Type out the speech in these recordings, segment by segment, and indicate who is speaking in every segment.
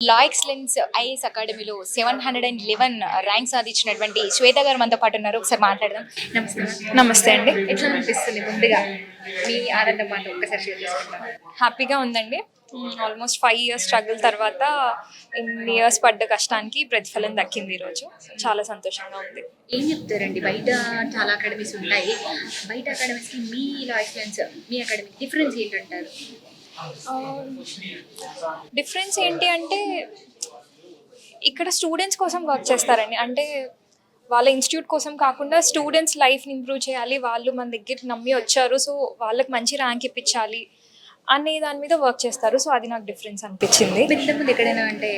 Speaker 1: లా excellence IAS అకాడమీలో 711 rank సాధించినటువంటి శ్వేత గారు మనతో పాటు ఉన్నారు. ఒకసారి మాట్లాడదాం. నమస్తే
Speaker 2: నమస్తే అండి.
Speaker 1: ఎట్లా అనిపిస్తుంది ముందుగా మీ ఆనందం మాతో ఒక్కసారి షేర్ చేసుకుంటాం.
Speaker 2: హ్యాపీగా ఉందండి. ఆల్మోస్ట్ 5 ఇయర్స్ స్ట్రగుల్ తర్వాత ఇన్ని ఇయర్స్ పడ్డ కష్టానికి ప్రతిఫలం దక్కింది ఈరోజు. చాలా సంతోషంగా ఉంది.
Speaker 1: ఏం చెప్తారండి, బయట చాలా అకాడమీస్ ఉంటాయి, బయట అకాడమీస్కి మీ లా ఎక్సలెన్స్ మీ అకాడమీకి డిఫరెన్స్ ఏంటంటారు?
Speaker 2: డిఫరెన్స్ ఏంటి అంటే ఇక్కడ స్టూడెంట్స్ కోసం వర్క్ చేస్తారండి. అంటే వాళ్ళ ఇన్స్టిట్యూట్ కోసం కాకుండా స్టూడెంట్స్ లైఫ్ని ఇంప్రూవ్ చేయాలి, వాళ్ళు మన దగ్గర నమ్మి వచ్చారు, సో వాళ్ళకి మంచి ర్యాంక్ ఇప్పించాలి అనే దాని మీద వర్క్ చేస్తారు. సో అది నాకు డిఫరెన్స్ అనిపించింది.
Speaker 1: ఇంతకుముందు ఎక్కడైనా అంటే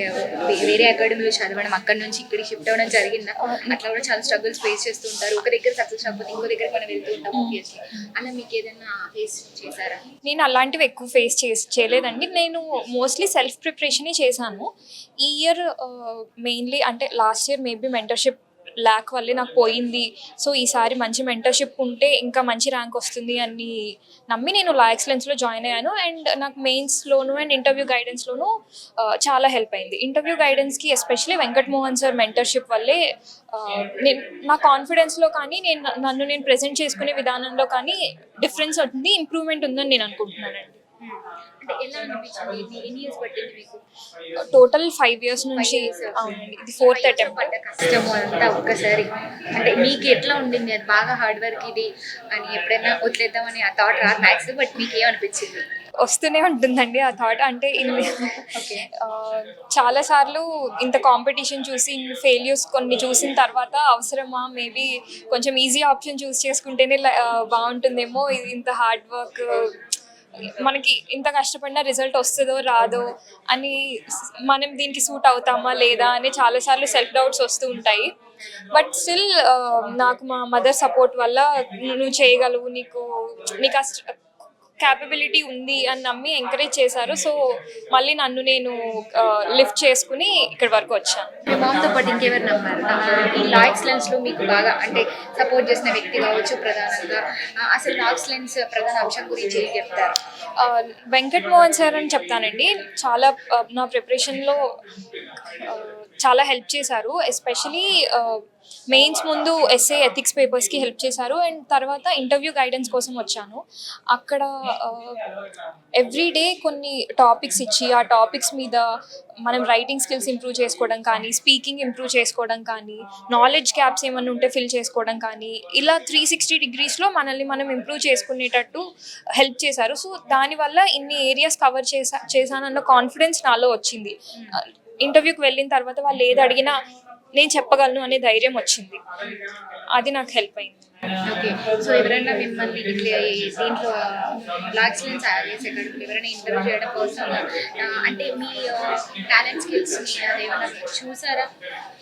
Speaker 1: వేరే అకాడమీలో చదవడం, అక్కడ నుంచి ఇక్కడికి షిఫ్ట్ అవ్వడం జరిగిందా? అట్లా కూడా చాలా స్ట్రగుల్స్ ఫేస్ చేస్తూ ఉంటారు. ఒక దగ్గర సక్సెస్ అవ్వకపోతే ఇంకో దగ్గర మనం వెళ్తూ ఉంటాం ఆబ్వియస్లీ. అలా మీకు ఏదైనా ఫేస్ చేశారా?
Speaker 2: నేను అలాంటివి ఎక్కువ ఫేస్ చేయలేదండి. నేను మోస్ట్లీ సెల్ఫ్ ప్రిపరేషనే చేశాను. ఈ ఇయర్ మెయిన్లీ అంటే last year maybe mentorship lakh వల్లే నాకు పోయింది. సో ఈసారి మంచి మెంటర్షిప్ ఉంటే ఇంకా మంచి ర్యాంక్ వస్తుంది అని నమ్మి నేను లా ఎక్సలెన్స్లో జాయిన్ అయ్యాను. అండ్ నాకు మెయిన్స్లోను అండ్ ఇంటర్వ్యూ గైడెన్స్లోనూ చాలా హెల్ప్ అయింది. ఇంటర్వ్యూ గైడెన్స్కి especially Venkat Mohan sir mentorship వల్లే నేను నా కాన్ఫిడెన్స్లో కానీ నన్ను నేను ప్రజెంట్ చేసుకునే విధానంలో కానీ డిఫరెన్స్ ఉంది, ఇంప్రూవ్మెంట్ ఉందని నేను అనుకుంటున్నానండి.
Speaker 1: అంటే ఎలా అనిపించింది? ఎన్ని ఇయర్స్ పట్టింది మీకు?
Speaker 2: టోటల్ 5 ఇయర్స్ నుంచి. అవునండి, ఇది 4th అటెంప్ట్.
Speaker 1: పడ్డ కష్టము అంతా ఒక్కసారి అంటే మీకు ఎట్లా ఉండింది? అది బాగా హార్డ్ వర్క్ ఇది అని ఎప్పుడైనా వదిలేద్దామని ఆ థాట్ రాదు మ్యాథ్స్, బట్ మీకు ఏమనిపించింది?
Speaker 2: వస్తూనే ఉంటుందండి ఆ థాట్. అంటే చాలాసార్లు ఇంత కాంపిటీషన్ చూసి ఫెయిల్యూర్స్ కొన్ని చూసిన తర్వాత అవసరమా, మేబీ కొంచెం ఈజీ ఆప్షన్ చూస్ చేసుకుంటేనే బాగుంటుందేమో, ఇది ఇంత హార్డ్ వర్క్ మనకి ఇంత కష్టపడినా రిజల్ట్ వస్తుందో రాదో అని, మనం దీనికి సూట్ అవుతామా లేదా అని చాలాసార్లు సెల్ఫ్ డౌట్స్ వస్తూ ఉంటాయి. బట్ స్టిల్ నాకు మా మదర్ సపోర్ట్ వల్ల నువ్వు చేయగలవు, నీకు క్యాపబిలిటీ ఉంది అని నమ్మి ఎంకరేజ్ చేశారు. సో మళ్ళీ నన్ను నేను లిఫ్ట్ చేసుకుని ఇక్కడి వరకు వచ్చాను.
Speaker 1: మీ మామ్తో పాటు ఇంకెవరు నమ్మారు? ఈ లా ఎక్సలెన్స్లో మీకు బాగా అంటే సపోర్ట్ చేసిన వ్యక్తి కావచ్చు ప్రధానంగా? అసలు లా ఎక్సలెన్స్ ప్రధాన అంశం గురించి ఏం చెప్తారు?
Speaker 2: వెంకట్ మోహన్ సార్ అని చెప్తానండి. చాలా నా ప్రిపరేషన్లో చాలా హెల్ప్ చేశారు. ఎస్పెషలీ మెయిన్స్ ముందు ఎస్ఏ ఎథిక్స్ పేపర్స్కి హెల్ప్ చేశారు. అండ్ తర్వాత ఇంటర్వ్యూ గైడెన్స్ కోసం వచ్చాను. అక్కడ ఎవ్రీడే కొన్ని టాపిక్స్ ఇచ్చి ఆ టాపిక్స్ మీద మనం రైటింగ్ స్కిల్స్ ఇంప్రూవ్ చేసుకోవడం కానీ, స్పీకింగ్ ఇంప్రూవ్ చేసుకోవడం కానీ, నాలెడ్జ్ గ్యాప్స్ ఏమైనా ఉంటే ఫిల్ చేసుకోవడం కానీ, ఇలా 360 డిగ్రీస్లో మనల్ని మనం ఇంప్రూవ్ చేసుకునేటట్టు హెల్ప్ చేశారు. సో దానివల్ల ఇన్ని ఏరియాస్ కవర్ చేశానన్న కాన్ఫిడెన్స్ నాలో వచ్చింది. ఇంటర్వ్యూకి వెళ్ళిన తర్వాత వాళ్ళు ఏది అడిగినా నేను చెప్పగలను అనే ధైర్యం వచ్చింది. అది నాకు హెల్ప్ అయింది.
Speaker 1: ఓకే. సో ఎవరైనా మిమ్మల్ని దీంట్లో లా ఎక్సలెన్స్ ఐఏఎస్ అకాడమీలో ఎవరైనా ఇంటర్వ్యూ చేయడం కోసం అంటే మీ టాలెంట్ స్కిల్స్ని అదేమైనా చూసారా?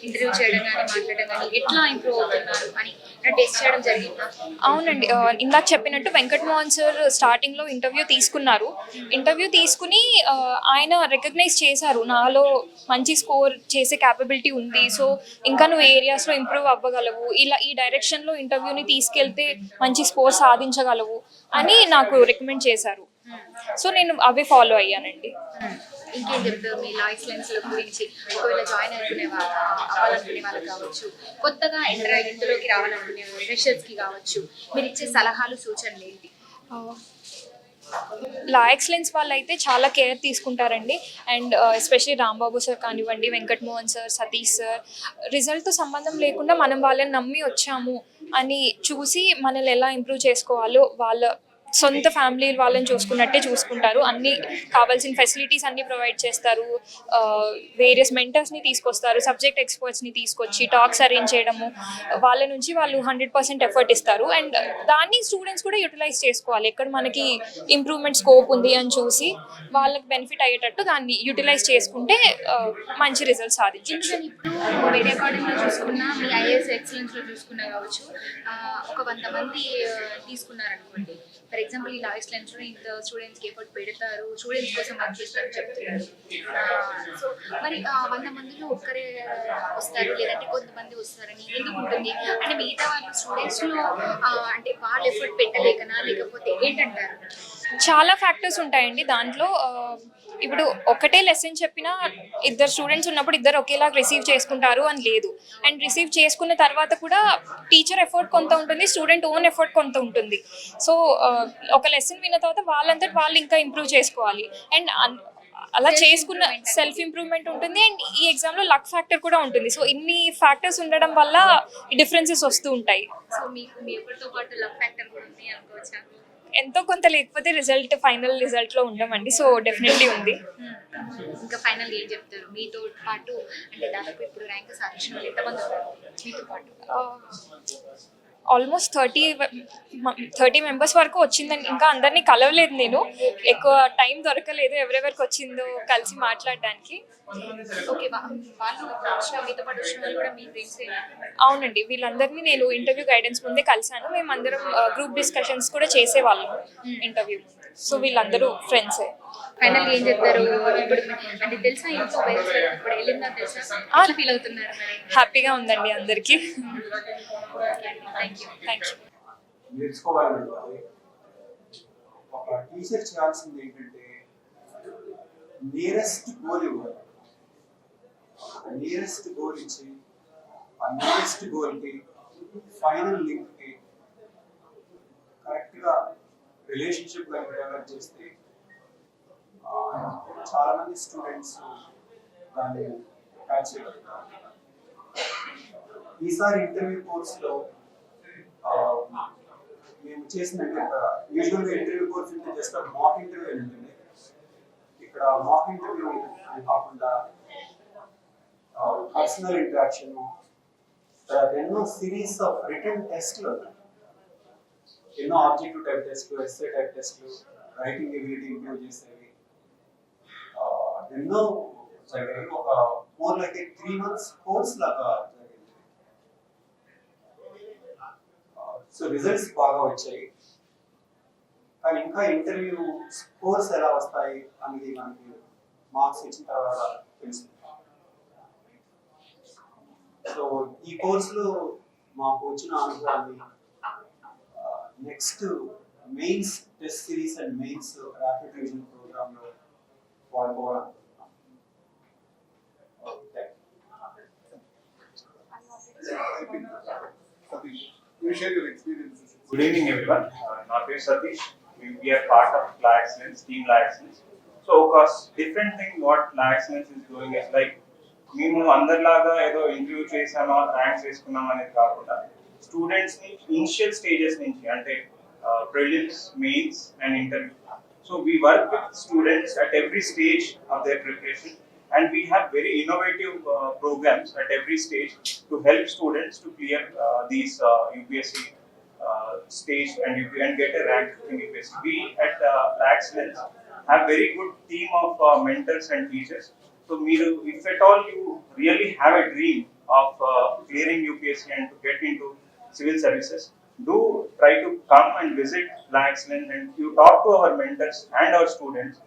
Speaker 1: ఇంటర్వ్యూ చేయడం కానీ మాట్లాడడం కానీ ఎట్లా ఇంప్రూవ్ అవుతున్నారు అని టెస్ట్ చేయడం జరిగిందా?
Speaker 2: అవునండి, ఇందాక చెప్పినట్టు వెంకట్ మోహన్ సార్ స్టార్టింగ్లో ఇంటర్వ్యూ తీసుకున్నారు. ఇంటర్వ్యూ తీసుకుని ఆయన రికగ్నైజ్ చేశారు, నాలో మంచి స్కోర్ చేసే క్యాపబిలిటీ ఉంది, సో ఇంకా నువ్వు ఏరియాస్లో ఇంప్రూవ్ అవ్వగలవు, ఇలా ఈ డైరెక్షన్లో ఇంటర్వ్యూని తీసుకెళ్తే మంచి స్కోర్ సాధించగలవు అని నాకు రికమెండ్ చేశారు. సో నేను అవే ఫాలో అయ్యానండి.
Speaker 1: ఇంకేం చెప్తారు మీ లా ఎక్సలెన్స్ల గురించి? ఒకవేళ జాయిన్ అవ్వాలనుకునే వాళ్ళకి కావచ్చు, కొత్తగా ఇందులోకి రావాలనుకునే ఫ్రెషర్స్కి కావచ్చు, మీరు ఇచ్చే సలహాలు సూచనలు ఏంటి?
Speaker 2: లా ఎక్సలెన్స్ వాళ్ళు అయితే చాలా కేర్ తీసుకుంటారండి. అండ్ ఎస్పెషలీ రాంబాబు సార్ కానివ్వండి, వెంకట్ మోహన్ సార్, సతీష్ సార్, రిజల్ట్తో సంబంధం లేకుండా మనం వాళ్ళని నమ్మి వచ్చాము అని చూసి మనల్ని ఎలా ఇంప్రూవ్ చేసుకోవాలో వాళ్ళ సొంత ఫ్యామిలీ వాళ్ళని చూసుకున్నట్టే చూసుకుంటారు. అన్ని కావాల్సిన ఫెసిలిటీస్ అన్నీ ప్రొవైడ్ చేస్తారు. వేరియస్ మెంటర్స్ని తీసుకొస్తారు, సబ్జెక్ట్ ఎక్స్పర్ట్స్ని తీసుకొచ్చి టాక్స్ అరేంజ్ చేయడము, వాళ్ళ నుంచి వాళ్ళు 100% ఎఫర్ట్ ఇస్తారు. అండ్ దాన్ని స్టూడెంట్స్ కూడా యూటిలైజ్ చేసుకోవాలి. ఎక్కడ మనకి ఇంప్రూవ్మెంట్ స్కోప్ ఉంది అని చూసి వాళ్ళకి బెనిఫిట్ అయ్యేటట్టు దాన్ని యూటిలైజ్ చేసుకుంటే మంచి రిజల్ట్స్ సాధించవచ్చు.
Speaker 1: ఇప్పుడు వేరే అకాడమీలో చూసుకున్నా, మీ ఐఏఎస్ ఎక్సలెన్స్లో చూసుకున్నా కావచ్చు, ఒక 100 మంది తీసుకున్నారనుకోండి, ఫర్ ఎగ్జాంపుల్ ఈ లా ఎక్సలెన్స్ లో ఇంత స్టూడెంట్స్ కి ఎఫర్ట్ పెడతారు, స్టూడెంట్స్ కోసం వర్క్ చేస్తారు చెప్తున్నారు. సో మరి 100 మందిలో ఒక్కరే వస్తారు లేదంటే కొంతమంది వస్తారని ఎందుకు ఉంటుంది? అంటే మిగతా వాళ్ళు స్టూడెంట్స్ లో అంటే వాళ్ళు ఎఫర్ట్ పెట్టలేకనా లేకపోతే ఏంటంటారు?
Speaker 2: చాలా ఫ్యాక్టర్స్ ఉంటాయండి దాంట్లో. ఇప్పుడు ఒకటే లెసన్ చెప్పినా ఇద్దరు స్టూడెంట్స్ ఉన్నప్పుడు ఇద్దరు ఒకేలా రిసీవ్ చేసుకుంటారు అని లేదు. అండ్ రిసీవ్ చేసుకున్న తర్వాత కూడా టీచర్ ఎఫర్ట్ కొంత ఉంటుంది, స్టూడెంట్ ఓన్ ఎఫర్ట్ కొంత ఉంటుంది. సో ఒక లెసన్ విన్న తర్వాత వాళ్ళంతటి వాళ్ళు ఇంకా ఇంప్రూవ్ చేసుకోవాలి. అండ్ అలా చేసుకున్న సెల్ఫ్ ఇంప్రూవ్మెంట్ ఉంటుంది. అండ్ ఈ ఎగ్జామ్లో లక్ ఫ్యాక్టర్ కూడా ఉంటుంది. సో ఇన్ని ఫ్యాక్టర్స్ ఉండడం వల్ల ఈ డిఫరెన్సెస్ వస్తూ ఉంటాయి.
Speaker 1: సో మీకు మీ ఎవరితో పాటు లక్ ఫ్యాక్టర్ కూడా ఉంది అనుకోవచ్చా?
Speaker 2: ఎంతో కొంత, లేకపోతే ఫైనల్ రిజల్ట్లో ఉండమండి. సో డెఫినెట్లీ ఉంది.
Speaker 1: ఇంకా ఫైనల్ ఏం చెప్తారు? మీతో పాటు అంటే దాదాపు ఇప్పుడు ర్యాంక్ సాధించిన వాళ్ళు ఎంతమంది ఉన్నారు మీతో పాటు?
Speaker 2: ఆల్మోస్ట్ 30 మెంబర్స్ వరకు వచ్చిందండి. ఇంకా అందరినీ కలవలేదు నేను, ఎక్కువ టైం దొరకలేదు ఎవరెవరికి వచ్చిందో కలిసి మాట్లాడడానికి.
Speaker 1: ఓకే, వాళ్ళు మీతో పాటు వచ్చిన వాళ్ళు కూడా మీ ఫ్రెండ్స్?
Speaker 2: అవునండి, వీళ్ళందరినీ నేను ఇంటర్వ్యూ గైడెన్స్ ముందే కలిసాను. మేమందరం గ్రూప్ డిస్కషన్స్ కూడా చేసేవాళ్ళం ఇంటర్వ్యూ ముందు. సో వీళ్ళందరూ ఫ్రెండ్సే.
Speaker 1: ఫైనల్ ఏం చెప్తారు? ఇప్పుడు అంటే తెలుసా ఇంట్లో పేరెంట్స్ ఇప్పుడు వెళ్ళిందా తెలుసా? ఫీల్ అవుతున్నారు మరి?
Speaker 2: హ్యాపీగా ఉందండి అందరికీ.
Speaker 1: Thank you.
Speaker 3: నేర్చుకోవాలంటే ఒక టీచర్ చేయాల్సింది ఏంటంటే నియరెస్ట్ గోల్ ఇవ్వాలి. నియరెస్ట్ గోల్ ఇచ్చి ఆ నియరెస్ట్ గోల్కి ఫైనల్ లింక్కి కరెక్ట్గా రిలేషన్షిప్ కనుక డెవలప్ చేస్తే చాలా మంది స్టూడెంట్స్ దాన్ని క్యాచ్ చేయగలుగుతారు. ఈసారి ఇంటర్వ్యూ కోర్సులో మేము చేసిన యూజువల్గా ఇంటర్వ్యూ కోర్స్ అంటే జస్ట్ మాక్ ఇంటర్వ్యూ ఉంటుంది. ఇక్కడ మాక్ ఇంటర్వ్యూ కాకుండా పర్సనల్ ఇంటరాక్షన్, ఎన్నో సిరీస్ ఆఫ్ రిటన్ టెస్ట్లు ఉన్నాయి. ఎన్నో ఆబ్జెక్టివ్ టైప్ టెస్ట్లు, ఎస్ఏ టైప్ టెస్ట్లు, రైటింగ్ ఎబిలిటీ ఇంప్రూవ్ చేసేవి ఎన్నో జరిగాయి. ఒక మోర్ లైక్ 3 months కోర్స్ లాగా జరిగింది. సో రిజల్ట్స్ బాగా వచ్చాయి. కానీ ఇంకా ఇంటర్వ్యూ స్కోర్స్ ఎలా వస్తాయి అనేది మనకి మార్క్స్ ఇచ్చిన తర్వాత తెలుస్తుంది. సో ఈ కోర్సులో మాకు వచ్చిన అనుభవాన్ని next mains test series and mains rapid revision program లో వాడుకోవాలనుకుంటున్నాం.
Speaker 4: You share your experiences.
Speaker 5: Good evening, everyone. My name is Satish. We are part of La Excellence, Team La Excellence. So, cause different thing what La Excellence is doing is like, మేము అందరిలాగా ఏదో interview చేసామా ranks వేసుకున్నాం అనేది కాకుండా students ని initial stages నుంచి అంటే prelims, mains and interview. So we work with students at every stage of their preparation. And we have very innovative programs at every stage to help students to clear these UPSC stage and get a rank in UPSC. We at La Excellence have very good team of mentors and teachers. So, if at all you really have a dream of clearing UPSC and to get into civil services, do try to come and visit La Excellence and you talk to our mentors and our students.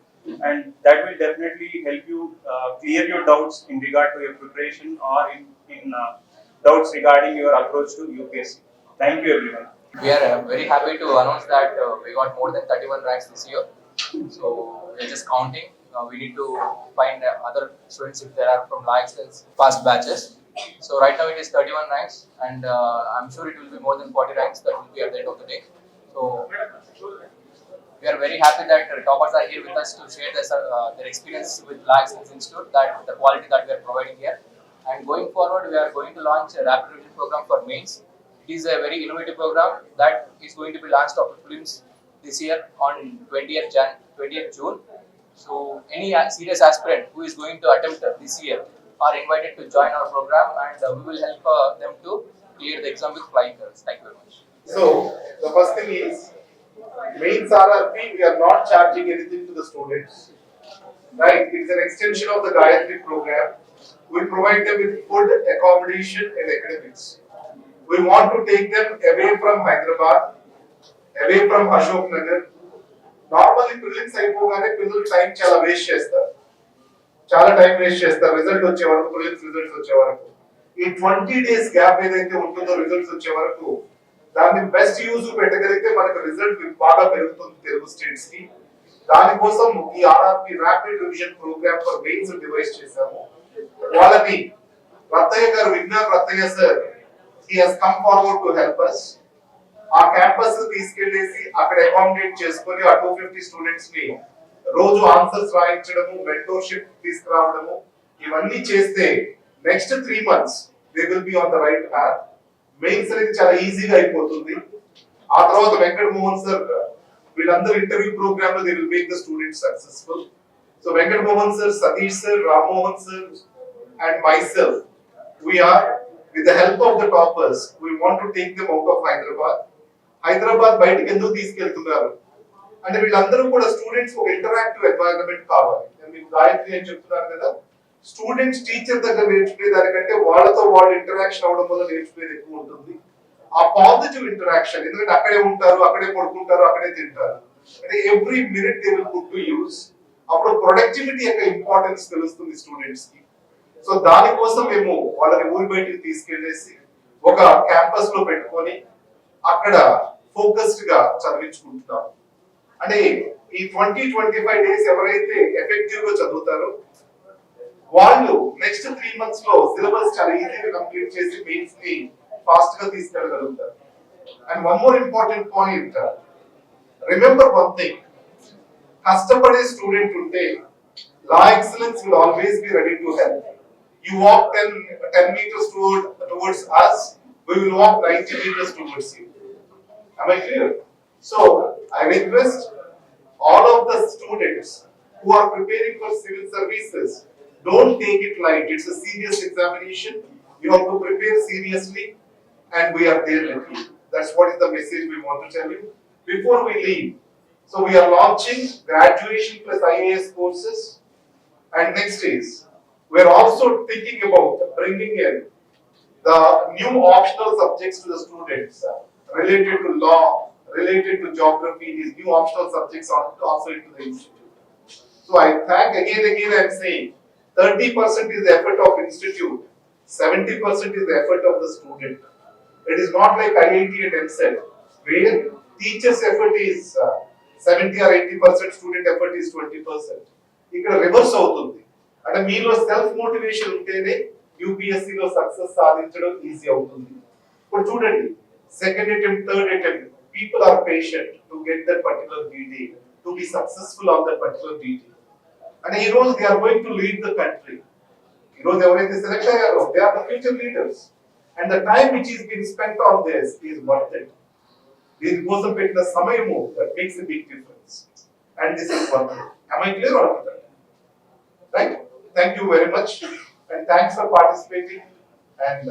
Speaker 5: And that will definitely help you clear your doubts in regard to your preparation or in doubts regarding your approach to UPSC. Thank you, everyone.
Speaker 6: We are very happy to announce that we got more than 31 ranks this year. So we are just counting. We need to find other students if there are from La Excellence past batches. So right now it is 31 ranks, and I'm sure it will be more than 40 ranks that will be at the end of the day. So we are very happy that toppers are here with us to share their experience with La Excellence Institute, that the quality that we are providing here. And going forward, we are going to launch a rapid revision program for mains. It is a very innovative program that is going to be launched after prelims this year on 20th June. So any serious aspirant who is going to attempt this year are invited to join our program, and we will help them to clear the exam with flying colors. Thank you very much.
Speaker 4: So the first thing is, mains RRP, we are not charging anything to the students, right? It's an extension of the Gayatri program. We provide them with food, accommodation and academics. We want to take them away from Hyderabad, away from Ashok Nagar. Normally prelims అయిపోగానే పిల్లలు time చాలా waste చేస్తారు, చాలా time waste చేస్తారు result వచ్చే వరకు, prelims results వచ్చే వరకు. ఈ 20 days గ్యాప్ ఏదైతే ఉంటుందో రిజల్ట్స్ వచ్చే వరకు, దాన్ని బెస్ట్ యూజ్ పెట్టగలిగితే మనకు రిజల్ట్ బాగా పెరుగుతుంది తెలుగు స్టేట్స్ కి. దానికోసం ఈ RRP rapid revision program for mains devise చేశాము. వాళ్ళని Rattaiah garu, Vignan Rattaiah sir, he has come forward to help us. ఆ క్యాంపస్ తీసుకెళ్లేసి అక్కడ అకామిడేట్ చేసుకొని ఆ 250 స్టూడెంట్స్ ని రోజు ఆన్సర్స్ రాయించడము, మెంటోర్షిప్ తీసుకురావడము, ఇవన్నీ చేస్తే next 3 months they will be on the right path. Mains అనేది చాలా ఈజీగా అయిపోతుంది. ఆ తర్వాత వెంకట మోహన్ సార్ వీళ్ళందరూ ఇంటర్వ్యూ ప్రోగ్రామ్ లో they will make the students successful. So Venkata Mohan sir, Satish sir, Ram Mohan sir and myself, we are, with the help of the toppers, we want to take them out of Hyderabad బయటకు ఎందుకు తీసుకెళ్తున్నారు అంటే వీళ్ళందరూ కూడా స్టూడెంట్స్ ఒక interactive environment కావాలి. నేను మీకు గాయత్రి అని చెప్తున్నాను కదా, స్టూడెంట్స్ టీచర్ దగ్గర నేర్చుకునే దానికంటే వాళ్ళతో వాళ్ళు ఇంటరాక్షన్ అవడం వల్ల నేర్చుకునేది ఎక్కువ ఉంటుంది. ఆ పాజిటివ్ ఇంటరాక్షన్, ఎందుకంటే అక్కడే ఉంటారు, అక్కడే పడుకుంటారు, అక్కడే తింటారు, అంటే every minute they will put to use. అప్పుడు ప్రొడక్టివిటీ యొక్క ఇంపార్టెన్స్ తెలుస్తుంది స్టూడెంట్స్ కి. సో దానికోసం మేము వాళ్ళని ఊరి బయటికి తీసుకెళ్లేసి ఒక క్యాంపస్ లో పెట్టుకొని అక్కడ ఫోకస్డ్ గా చదివించుకుంటున్నాం. అంటే ఈ 20-25 days ఎవరైతే ఎఫెక్టివ్ గా చదువుతారో వాళ్ళు నెక్స్ట్ 3 months లో సిలబస్ చాలా ఈజీగా కంప్లీట్ చేసి మెయిన్స్ ని ఫాస్ట్ గా తీసుకెళ్ళగలుగుతారు. And one more important point, remember one thing, కష్టపడే స్టూడెంట్ ఉంటే law excellence will always be ready to help. You walk 10 meters towards us, we will walk 90 meters towards you. Am I clear? So I request all of the students who are preparing for civil services, don't take it light. It's a serious examination. You have to prepare seriously, and we are there with you. That's what is the message we want to tell you before we leave. So we are launching graduation plus IAS courses, and next is we are also thinking about bringing in the new optional subjects to the students related to law, related to geography. These new optional subjects are also into the institute. So I thank again I am saying 30% is the effort of institute, 70% is the effort of the student. It is not like IIT and MCET where teachers effort is 70 or 80%, student effort is 20%. ఇక్కడ reverse అవుతుంది. అంటే మీలో self motivation ఉంటేనే UPSC లో success సాధించడం easy అవుతుంది. ఇప్పుడు చూడండి, second attempt, third attempt, people are patient to get that particular DD, to be successful on that particular DD. అంటే ఈ రోజు they are going to lead the country. ఈ రోజు ఎవరైతే సెలెక్ట్ అయ్యారో they are the future leaders, and the time which is been spent on this is worth it. దీనికోసం పెట్టిన సమయము that makes a big difference, and this is worth it. Am I clear on that? Right? Thank you very much, and thanks for participating, and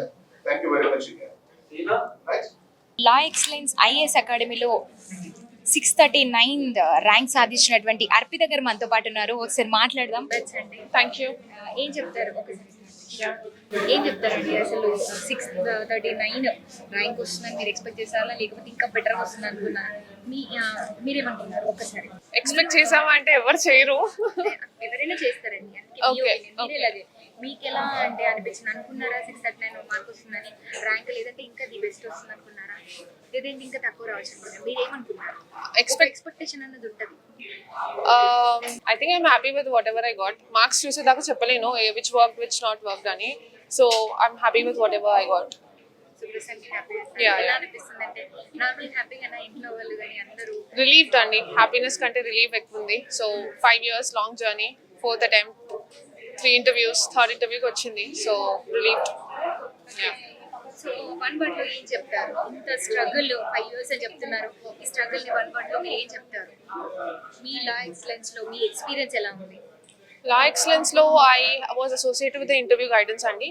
Speaker 4: thank you very much again. Right?
Speaker 1: Law excellence IAS అకాడమీలో 639 rank సాధించినటువంటి అర్పిత గారు మనతో పాటు ఉన్నారు. ఒకసారి మాట్లాడదాం.
Speaker 2: Thank you.
Speaker 1: ఏం చెప్తారు, ఏం చెప్తారండి? అసలు 639 ర్యాంక్ వస్తుందని మీరు ఎక్స్పెక్ట్ చేశారా, లేకపోతే ఇంకా బెటర్ వస్తుంది అనుకున్నారా? మీరేమనుకున్నారు? ఒకసారి
Speaker 2: ఎక్స్పెక్ట్ చేసామా అంటే ఎవరు చేయరు.
Speaker 1: ఎవరైనా చేస్తారండి. మీరేలాగే మీకు ఎలా అంటే అనిపించింది? అనుకున్నారా 639 మార్క్ వస్తుందని ర్యాంక్, లేదంటే ఇంకా ది బెస్ట్ వస్తుంది అనుకున్నారా, లేదంటే ఇంకా తక్కువ రావచ్చు అనుకున్నారా? మీరేమనుకున్నారు? ఎక్స్పెక్టేషన్ అన్నది ఉంటుంది.
Speaker 7: I think I'm happy with whatever I got. Marks చూసేదాకా చెప్పలేను which worked, which not worked అని. So I'm happy with whatever I got.
Speaker 1: So presently happy.
Speaker 7: Yeah.
Speaker 1: ఎలా అనిపిస్తుంది అంటే నార్మల్ హ్యాపీగా ఇంట్లో వాళ్ళు కానీ అందరూ?
Speaker 7: Relieved అండి, హ్యాపీనెస్ కంటే రిలీవ్ ఎక్కువ ఉంది. So 5 years long journey, 4th attempt, 3 interviews, 3rd interview వచ్చింది. So relieved. Yeah.
Speaker 1: So one word లో ఏం చెప్తారు? ఇంత స్ట్రగుల్ 5 years అని చెప్తున్నారు. ఈ స్ట్రగుల్ ని వన్ వర్డ్ లో మీరు ఏం చెప్తారు? మీ లా ఎక్సలెన్స్ లో మీ ఎక్స్పీరియన్స్ ఎలా ఉంది?
Speaker 7: Law Excellence లో I was associated with the interview guidance అండి.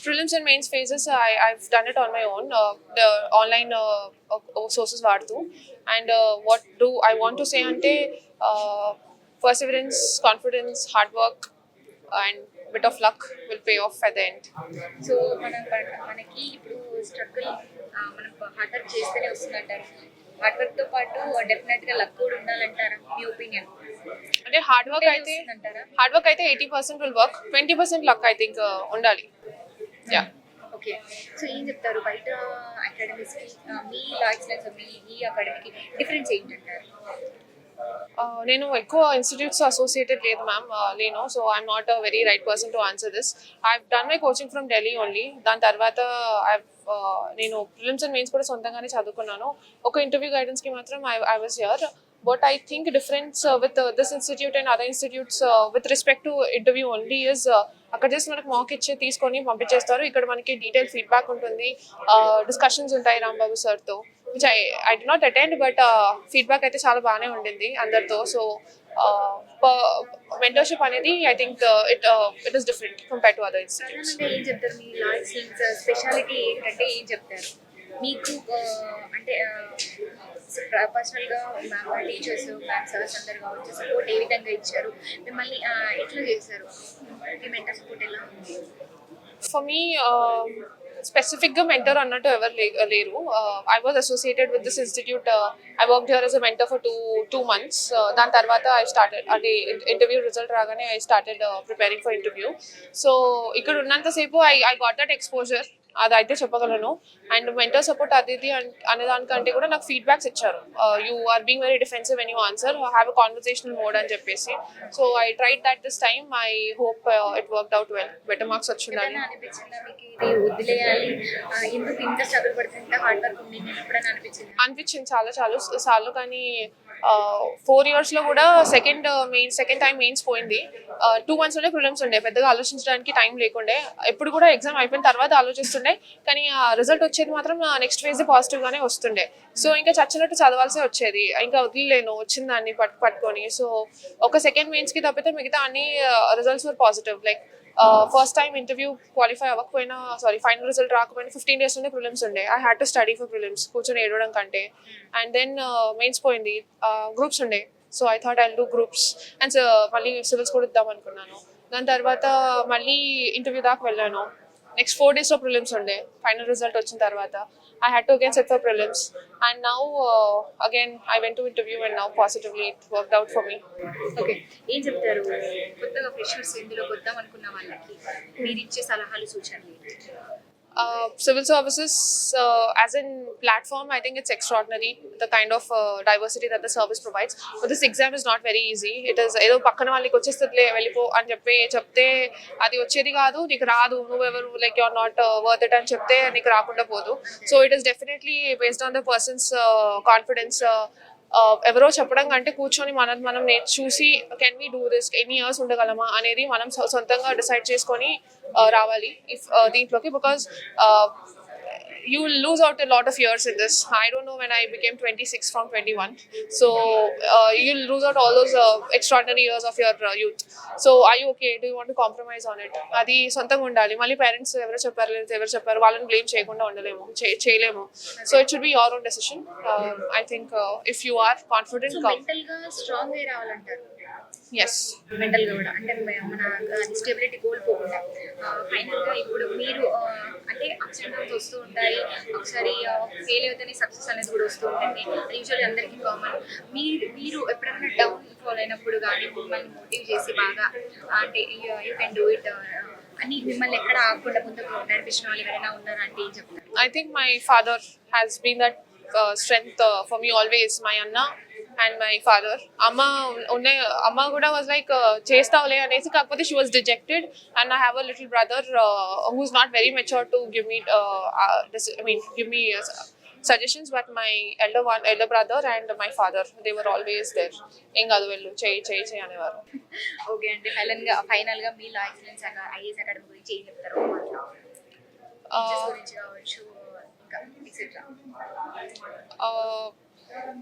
Speaker 7: Prelims and mains phases I've done it on my own, the online sources వాడుతూ. And what do I want to say అంటే perseverance, confidence, hard work and bit of luck will pay off at the end.
Speaker 1: So మనకి ఇప్పుడు struggle మనం hard work చేస్తేనే వస్తుందంటారు. Hard work తో పాటు definite గా luck కూడా ఉండాలంటారా మీ ఒపీనియన్?
Speaker 7: అంటే హార్డ్ వర్క్ అయితే 80% will work, 20% luck I think ఉండాలి. యా.
Speaker 1: ఓకే. సో ఏం చెప్తారు బయట అకాడమీస్ కి మీ లా ఎక్సలెన్స్ మీ ఈ అకాడమీకి డిఫరెన్స్ ఏంటంటారు?
Speaker 7: నేను ఎక్కువ ఇన్స్టిట్యూట్స్ అసోసియేటెడ్ లేదు మ్యామ్, లేను. So I'm not a very right person to answer this. I done my coaching from Delhi only. దాని తర్వాత నేను ప్రిలిమ్స్ అండ్ మెయిన్స్ కూడా సొంతంగానే చదువుకున్నాను. ఒక ఇంటర్వ్యూ గైడెన్స్కి మాత్రం I was here. But I think difference with this institute and other institutes with respect to interview only is అక్కడ just మనకు మాక్ ఇచ్చి తీసుకొని పంపించేస్తారు. ఇక్కడ మనకి డీటెయిల్ ఫీడ్బ్యాక్ ఉంటుంది, డిస్కషన్స్ ఉంటాయి రాంబాబు సార్తో, which I did not attend, but feedback అయితే చాలా బాగానే ఉండింది అందరితో. సో మెంటర్షిప్ అనేది I think it is different compare to other institutes.
Speaker 1: ప్రధానంగా ఏం చెప్తారు మీ లా ఎక్సలెన్స్ స్పెషాలిటీ ఏంటంటే ఏం చెప్తారు మీకు? అంటే పర్సనల్గా మ్యామ్ టీచర్స్ మ్యామ్ సార్స్ అందరు కావచ్చు సపోర్ట్ ఏ విధంగా ఇచ్చారు మిమ్మల్ని, ఎట్లా చేశారు, మీ మెంటర్ సపోర్ట్ ఎలా ఉంది?
Speaker 7: ఫర్ మీ స్పెసిఫిక్గా మెంటర్ అన్నట్టు ఎవరు లేరు. I was associated with this institute. I work here as a mentor for two months. దాని తర్వాత ఐ స్టార్టెడ్, అంటే ఇంటర్వ్యూ రిజల్ట్ రాగానే I started preparing for interview. So ఇక్కడ ఉన్నంతసేపు ఐ గాట్ దట్ ఎక్స్పోజర్, అది అయితే చెప్పగలను. అండ్ మెంటర్ సపోర్ట్ అది ఇది అనే దానికంటే కూడా నాకు ఫీడ్బ్యాక్స్ ఇచ్చారు. You are being very defensive when you answer, have a conversational mode అని చెప్పేసి. So I tried that this time. I hope it worked out well, better marks వచ్చిందని.
Speaker 1: అనిపించిందా మీకు ఇది వదిలేయాలి, ఎందుకు ఇంత స్ట్రగుల్ పడుతుంటే హార్డ్ వర్క్ ఉంది నేను ఎప్పుడైనా
Speaker 7: అనిపించింది చాలా సార్లు. కానీ 4 yearsలో కూడా సెకండ్ టైం మెయిన్స్ పోయింది. 2 months ఉండే ప్రిలిమ్స్ ఉండే, పెద్దగా ఆలోచించడానికి టైం లేకుండే. ఎప్పుడు కూడా ఎగ్జామ్ అయిపోయిన తర్వాత ఆలోచిస్తుండే, కానీ ఆ రిజల్ట్ వచ్చేది మాత్రం నెక్స్ట్ ఫేజ్ పాజిటివ్గానే వస్తుండే. సో ఇంకా చచ్చినట్టు చదవాల్సి వచ్చేది, ఇంకా వదిలేను వచ్చిన దాన్ని పట్టుకొని. సో ఒక సెకండ్ మెయిన్స్కి తప్పితే మిగతా అన్ని results were positive. Like first time interview qualify అవ్వకపోయినా, ఫైనల్ రిజల్ట్ రాకపోయినా 15 days ఉండే ప్రిలిమ్స్ ఉండే. I had to study for prelims, కూర్చొని ఏడవడం కంటే. అండ్ దెన్ మెయిన్స్ పోయింది, గ్రూప్స్ ఉండే. So I thought I'll do groups and మళ్ళీ సివిల్స్ కూడా ఇద్దాం అనుకున్నాను. దాని తర్వాత మళ్ళీ ఇంటర్వ్యూ దాకా వెళ్ళాను. నెక్స్ట్ 4 days ప్రిలిమ్స్ ఉండే. ఫైనల్ రిజల్ట్ వచ్చిన తర్వాత I had to again sit for prelims, and now again I went to interview, and now positively it worked out for me.
Speaker 1: Okay. ఏం చెప్తారు కొత్తగా ఫ్రెషర్స్ ఇందులో వద్దాం అనుకున్న వాళ్ళకి మీరు ఇచ్చే సలహాలు సూచనలు?
Speaker 7: Civil services as in platform, I think it's extraordinary, the kind of diversity that the service provides. But this exam is not very easy. It is ఏదో పక్కన వాళ్ళకి వచ్చేస్తుందిలే వెళ్ళిపో అని చెప్తే అది వచ్చేది కాదు, నీకు రాదు, నువ్వెవరు, like you're not worth it అని చెప్తే నీకు రాకుండా పోదు. So it is definitely based on the person's confidence. ఎవరో చెప్పడం కంటే కూర్చొని మనం చూసి కెన్ వీ డూ దిస్, ఎన్ని ఇయర్స్ ఉండగలమా అనేది మనం సొంతంగా డిసైడ్ చేసుకొని రావాలి దీంట్లోకి. Because you will lose out a lot of years in this. I don't know when I became 26 from 21. So you'll lose out all those extraordinary years of your youth. So are you okay? Do you want to compromise on it? అది సొంతంగా ఉండాలి. మళ్ళీ parents ఎవరు చెప్పారు వాళ్ళని blame చేయకుండా ఉండలేము, చేయలేము. So it should be your own decision. I think if you are confident,
Speaker 1: mental గా స్ట్రాంగ్ అయి రావాలంటారు.
Speaker 7: yes.
Speaker 1: మెంటల్ గా కూడా అంటే మన స్టెబిలిటీ కోల్పోకుండా ఫైనల్గా ఇప్పుడు మీరు అంటే అప్స్ అండ్ డౌన్స్ వస్తూ ఉంటాయి, ఒకసారి ఫెయిల్ అవుతేనే సక్సెస్ అనేది కూడా వస్తూ ఉంటుంది, అది యూజువల్లీ అందరికీ కామన్. మీరు ఎప్పుడైనా డౌన్ ఫాల్ అయినప్పుడు కానీ మిమ్మల్ని మోటివ్ చేసి బాగా అంటే యూ కెన్ డూ ఇట్ అని మిమ్మల్ని ఎక్కడ ఆగకుండా ముందుకు నడిపించిన వాళ్ళు ఎవరైనా ఉన్నారా అంటే ఏం చెప్తారు?
Speaker 7: I think my father has been that strength for me always. My Anna and my father. Amma kuda was like chestavale anesi, kaapothe she was dejected, and I have a little brother who's not very mature to give me suggestions, but my elder brother and my father, they were always there. Engadu vellu chey అనేవారు.
Speaker 1: Okay. అంటే final గా మీ law excellence IAS academy గురించి ఏం చెప్తారు? గురించి కావచ్చు ఇంకా etcetera.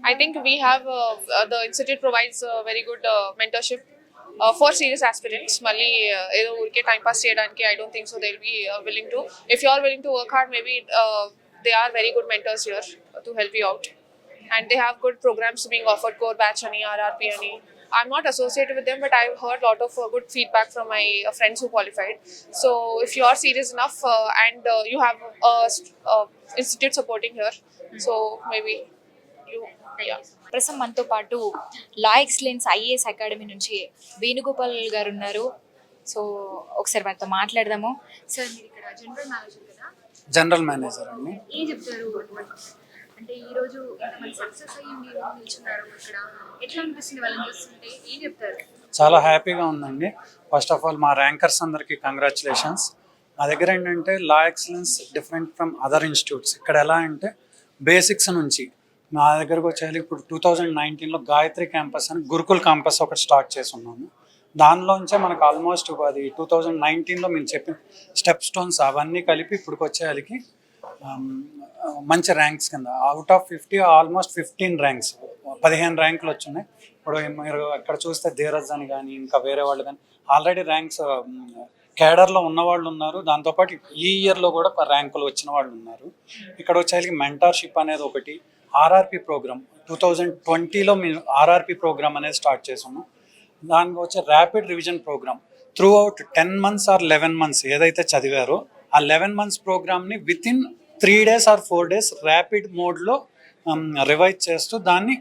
Speaker 7: I think we have the institute provides very good mentorship for serious aspirants. Malli edo urke time pass cheyadaniki I don't think so they'll be willing to. If you are willing to work hard, maybe they are very good mentors here to help you out, and they have good programs being offered, core batch ani, RRP ani. I'm not associated with them, but I've heard a lot of good feedback from my friends who qualified. So if you are serious enough and you have a institute supporting here, so maybe you
Speaker 2: ప్రస్తుతం మనతో పాటు లా excellence IAS academy నుంచి వేణుగోపాల్ గారు ఉన్నారు. So ఒకసారి వారితో మాట్లాడదాము. Sir మీరు ఇక్కడ జనరల్ మేనేజర్ కదా?
Speaker 8: జనరల్ మేనేజర్ అండి.
Speaker 1: ఏం చెప్తారు అంటే ఈ రోజు ఇంతమంది సక్సెస్ అయ్యి మీరు నిల్చున్నారు ఇక్కడ, ఎట్లా అనిపిస్తుంది వాళ్ళని చూస్తుంటే, ఏం చెప్తారు?
Speaker 8: చాలా హ్యాపీగా ఉందండి. ఫస్ట్ ఆఫ్ ఆల్ మా ర్యాంకర్స్ అందరికీ కంగ్రాచులేషన్స్. మా దగ్గర ఏంటంటే law excellence different from other institutes. ఇక్కడ ఎలా అంటే బేసిక్స్ నుంచి మా దగ్గరకు వచ్చేది ఇప్పుడు 2019లో గాయత్రి క్యాంపస్ అని గురుకుల్ క్యాంపస్ ఒకటి స్టార్ట్ చేసి ఉన్నాము. దానిలోంచే మనకు ఆల్మోస్ట్ అది 2019లో మేము చెప్పిన స్టెప్ స్టోన్స్ అవన్నీ కలిపి ఇప్పటికి వచ్చేయాలికి మంచి ర్యాంక్స్ కింద అవుట్ ఆఫ్ 50 ఆల్మోస్ట్ 15 ర్యాంక్స్ 15 ర్యాంకులు వచ్చినాయి. ఇప్పుడు మీరు అక్కడ చూస్తే ధీరజ్ అని కానీ ఇంకా వేరే వాళ్ళు కానీ ఆల్రెడీ ర్యాంక్స్ క్యాడర్లో ఉన్నవాళ్ళు ఉన్నారు. దాంతోపాటు ఈ ఇయర్లో కూడా ర్యాంకులు వచ్చిన వాళ్ళు ఉన్నారు. ఇక్కడ వచ్చేసరికి మెంటార్షిప్ అనేది ఒకటి, ఆర్ఆర్పి ప్రోగ్రామ్ 2020లో మేము ఆర్ఆర్పి ప్రోగ్రామ్ అనేది స్టార్ట్ చేసాము. దానికి వచ్చే rapid revision program through 10 months or 11 months ఏదైతే చదివారో ఆ 11 months ప్రోగ్రామ్ని వితిన్ 3 days ఆర్ 4 days ర్యాపిడ్ మోడ్లో రివైజ్ చేస్తూ దాన్ని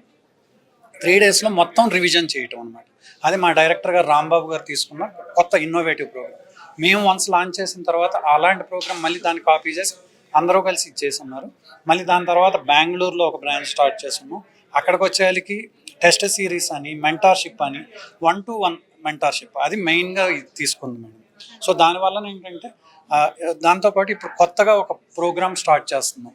Speaker 8: 3 daysలో మొత్తం రివిజన్ చేయటం అనమాట. అది మా డైరెక్టర్ గారు రాంబాబు గారు తీసుకున్న కొత్త ఇన్నోవేటివ్ ప్రోగ్రామ్. మేము వన్స్ లాంచ్ చేసిన తర్వాత అలాంటి ప్రోగ్రామ్ మళ్ళీ దాన్ని కాపీ చేసి అందరూ కలిసి ఇచ్చేసి ఉన్నారు. మళ్ళీ దాని తర్వాత బెంగళూరులో ఒక బ్రాంచ్ స్టార్ట్ చేస్తున్నాం. అక్కడికి వచ్చేసరికి టెస్ట్ సిరీస్ అని, మెంటార్షిప్ అని, 1-to-1 మెంటార్షిప్ అది మెయిన్గా తీసుకుంది మేడం. సో దానివల్ల ఏంటంటే దాంతోపాటు ఇప్పుడు కొత్తగా ఒక ప్రోగ్రామ్ స్టార్ట్ చేస్తున్నాం.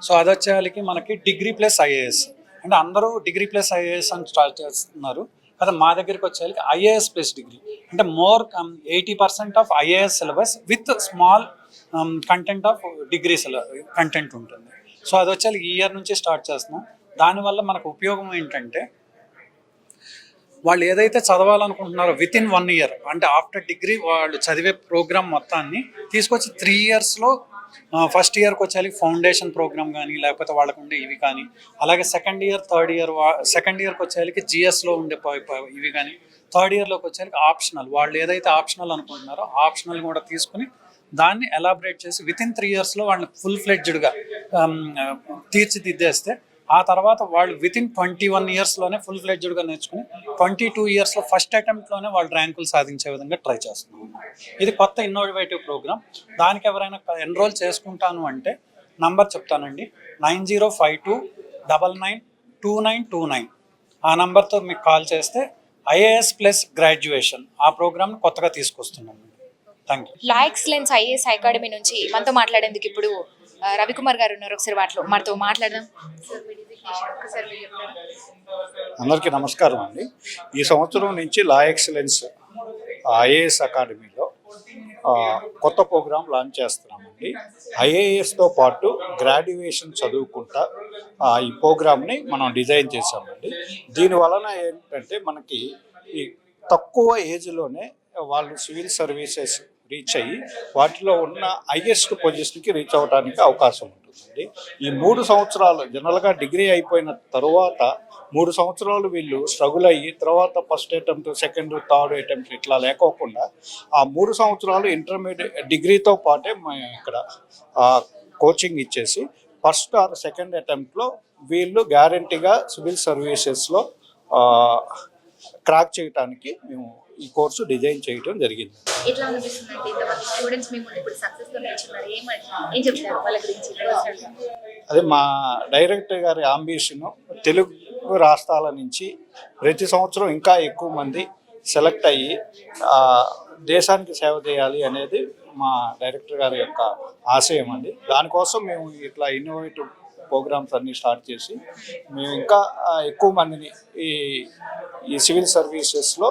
Speaker 8: సో అది వచ్చేసరికి మనకి డిగ్రీ ప్లస్ ఐఏఎస్ అంటే అందరూ డిగ్రీ ప్లస్ ఐఏఎస్ అని స్టార్ట్ చేస్తున్నారు కదా. మా దగ్గరికి వచ్చేసరికి ఐఏఎస్ ప్లస్ డిగ్రీ అంటే more 80% of IAS syllabus with small content of degree content ఉంటుంది. సో అది వచ్చేసరికి ఈ ఇయర్ నుంచి స్టార్ట్ చేస్తున్నాం. దానివల్ల మనకు ఉపయోగం ఏంటంటే వాళ్ళు ఏదైతే చదవాలనుకుంటున్నారో వితిన్ 1 year అంటే ఆఫ్టర్ డిగ్రీ వాళ్ళు చదివే ప్రోగ్రామ్ మొత్తాన్ని తీసుకొచ్చి 3 yearsలో ఫస్ట్ ఇయర్కి వచ్చేసరికి ఫౌండేషన్ ప్రోగ్రామ్ కానీ లేకపోతే వాళ్ళకు ఉండే ఇవి కానీ, అలాగే సెకండ్ ఇయర్కి వచ్చేసరికి జిఎస్లో ఉండే ఇవి కానీ, థర్డ్ ఇయర్లోకి వచ్చేసరికి ఆప్షనల్ వాళ్ళు ఏదైతే ఆప్షనల్ అనుకుంటున్నారో ఆప్షనల్ కూడా తీసుకుని దాన్ని ఎలాబరేట్ చేసి వితిన్ 3 yearsలో వాళ్ళని ఫుల్ ఫ్లెడ్జ్డ్గా తీర్చిదిద్దేస్తే ఆ తర్వాత వాళ్ళు వితిన్ 21 yearsలోనే ఫుల్ ఫ్లెడ్జ్డ్గా నేర్చుకుని 22 yearsలో ఫస్ట్ అటెంప్ట్లోనే వాళ్ళు ర్యాంకులు సాధించే విధంగా ట్రై చేస్తున్నాం. ఇది కొత్త ఇన్నోవేటివ్ ప్రోగ్రామ్. దానికి ఎవరైనా ఎన్రోల్ చేసుకుంటాను అంటే నంబర్ చెప్తానండి, 9052992929 ఆ నంబర్తో మీకు కాల్ చేస్తే ఐఏఎస్ ప్లస్ గ్రాడ్యుయేషన్ ఆ ప్రోగ్రామ్ని కొత్తగా తీసుకొస్తున్నాం. Thank you.
Speaker 2: Law excellence IAS academy నుంచి మనతో మాట్లాడేందుకు ఇప్పుడు రవికుమార్ గారు ఉన్నారు. ఒకసారి మనతో మాట్లాడదాం.
Speaker 9: అందరికీ నమస్కారం అండి. ఈ సంవత్సరం నుంచి లా ఎక్సలెన్స్ ఐఏఎస్ అకాడమీలో కొత్త ప్రోగ్రాం లాంచ్ చేస్తున్నామండి. ఐఏఎస్తో పాటు గ్రాడ్యుయేషన్ చదువుకుంటా ఈ ప్రోగ్రామ్ని మనం డిజైన్ చేసామండి. దీనివలన ఏంటంటే మనకి ఈ తక్కువ ఏజ్లోనే వాళ్ళు సివిల్ సర్వీసెస్ రీచ్ అయ్యి వాటిలో ఉన్న హైయెస్ట్ పొజిషన్కి రీచ్ అవ్వడానికి అవకాశం ఉంటుందండి. ఈ 3 సంవత్సరాలు జనరల్గా డిగ్రీ అయిపోయిన తర్వాత 3 సంవత్సరాలు వీళ్ళు స్ట్రగుల్ అయ్యి తర్వాత first attempt, second, third attempt ఇట్లా లేకోకుండా ఆ 3 సంవత్సరాలు ఇంటర్మీడియట్ డిగ్రీతో పాటే మేము ఇక్కడ కోచింగ్ ఇచ్చేసి ఫస్ట్ ఆర్ సెకండ్ అటెంప్ట్లో వీళ్ళు గ్యారంటీగా సివిల్ సర్వీసెస్లో క్రాక్ చేయడానికి మేము ఈ కోర్సు డిజైన్ చేయడం జరిగింది.
Speaker 1: ఎట్లా అనిపిస్తుంది అంటే ఇంతమంది స్టూడెంట్స్ మేము ఇప్పుడు సక్సెస్ఫుల్ నిల్చున్నారు, ఏం చెప్తారు వాళ్ళ గురించి?
Speaker 9: అదే మా డైరెక్టర్ గారి అంబిషన్ తెలుగు రాష్ట్రాల నుంచి ప్రతి సంవత్సరం ఇంకా ఎక్కువ మంది సెలెక్ట్ అయ్యి దేశానికి సేవ చేయాలి అనేది మా డైరెక్టర్ గారి యొక్క ఆశయం అండి. దానికోసం మేము ఇట్లా ఇన్నోవేటివ్ ప్రోగ్రామ్స్ అన్నీ స్టార్ట్ చేసి మేము ఇంకా ఎక్కువ మందిని ఈ సివిల్ సర్వీసెస్లో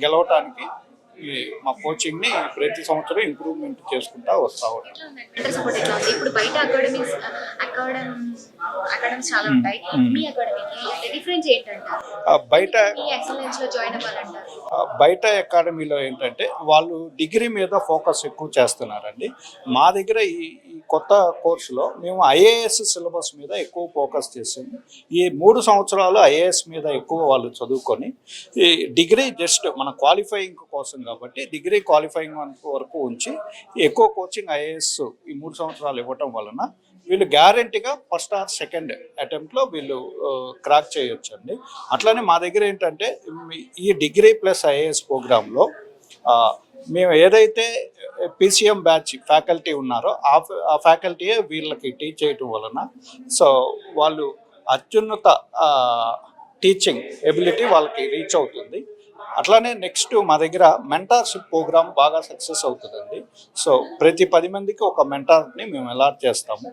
Speaker 9: గెలవటానికి మా కోచింగ్ని ప్రతి సంవత్సరం ఇంప్రూవ్మెంట్ చేసుకుంటా వస్తూ ఉంటాం.
Speaker 1: ఇప్పుడు బయట అకాడమీస్ చాలా ఉంటాయి, మీ అకాడమీకి డిఫరెన్స్ ఏంటంటారు?
Speaker 9: బయట అకాడమీలో ఏంటంటే వాళ్ళు డిగ్రీ మీద ఫోకస్ ఎక్కువ చేస్తున్నారండి. మా దగ్గర ఈ కొత్త కోర్సులో మేము ఐఏఎస్ సిలబస్ మీద ఎక్కువ ఫోకస్ చేసాము. ఈ 3 సంవత్సరాలు ఐఏఎస్ మీద ఎక్కువ వాళ్ళు చదువుకొని ఈ డిగ్రీ జస్ట్ మన క్వాలిఫైయింగ్ కోసం కాబట్టి డిగ్రీ క్వాలిఫైయింగ్ వరకు ఉంచి ఎక్కువ కోచింగ్ ఐఏఎస్ ఈ 3 సంవత్సరాలు ఇవ్వటం వలన వీళ్ళు గ్యారంటీగా ఫస్ట్ ఆర్ సెకండ్ అటెంప్ట్లో వీళ్ళు క్రాక్ చేయొచ్చండి. అట్లనే మా దగ్గర ఏంటంటే ఈ డిగ్రీ ప్లస్ ఐఏఎస్ ప్రోగ్రాంలో మేము ఏదైతే పీసీఎం బ్యాచ్ ఫ్యాకల్టీ ఉన్నారో ఆ ఫ్యాకల్టీయే వీళ్ళకి టీచ్ చేయటం వలన సో వాళ్ళు అత్యున్నత టీచింగ్ ఎబిలిటీ వాళ్ళకి రీచ్ అవుతుంది. అట్లానే నెక్స్ట్ మా దగ్గర మెంటార్షిప్ ప్రోగ్రామ్ బాగా సక్సెస్ అవుతుందండి. సో ప్రతి 10 మందికి ఒక మెంటార్ని మేము అలాట్ చేస్తాము.